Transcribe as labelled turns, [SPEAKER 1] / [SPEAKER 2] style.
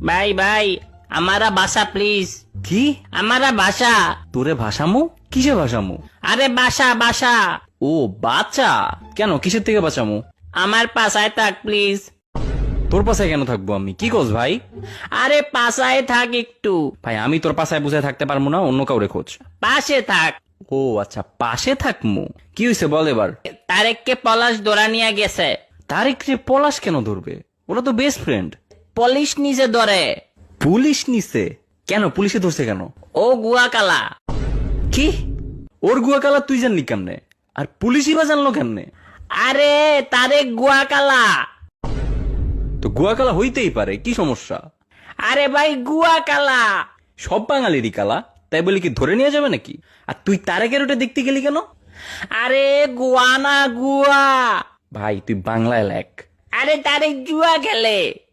[SPEAKER 1] ভাই ভাই আমারা বাসা প্লিজ।
[SPEAKER 2] কি?
[SPEAKER 1] আমারা বাসা।
[SPEAKER 2] তোরে ভাসামু? কিসে ভাসামু?
[SPEAKER 1] আরে বাসা বাসা।
[SPEAKER 2] ও বাচ্চা, কেন কিসের থেকে বাঁচামু?
[SPEAKER 1] আমার পাশায় থাক প্লিজ।
[SPEAKER 2] তোর পাশায় কেন থাকবো আমি? কি কস ভাই?
[SPEAKER 1] আরে পাশায় থাক একটু।
[SPEAKER 2] ভাই আমি তোর পাশায় বুঝায় থাকতে পারবো না, অন্য কাউরে খোঁজ।
[SPEAKER 1] পাশে থাক।
[SPEAKER 2] ও আচ্ছা, পাশে থাকমু। কি হয়েছে বল এবার।
[SPEAKER 1] তারেককে পলাশ ধরা নিয়ে গেছে।
[SPEAKER 2] তারিক রে পলাশ কেন ধরবে? ওরা তো বেস্ট ফ্রেন্ড।
[SPEAKER 1] পুলিশ নিজে ধরে।
[SPEAKER 2] পুলিশ নিছে? কেন পুলিশে ধরছে কেন?
[SPEAKER 1] ও গুয়া কালা।
[SPEAKER 2] কি? ওর গুয়া কালা তুই জানলি কেমনে? আর পুলিশই বা জানলো কেমনে?
[SPEAKER 1] আরে তারেক গুয়া কালা।
[SPEAKER 2] তো গুয়া কালা হইতেই পারে, কি সমস্যা?
[SPEAKER 1] আরে ভাই গুয়া কালা।
[SPEAKER 2] সব বাঙালিরই কালা, তাই বলে কি ধরে নিয়ে যাবে নাকি? আর তুই তারেকের ওটা দেখতে গেলি কেন?
[SPEAKER 1] আরে গুয়া না গুয়া।
[SPEAKER 2] ভাই তুই বাংলায় লেখ।
[SPEAKER 1] আরে তারেক জুয়া খেলে।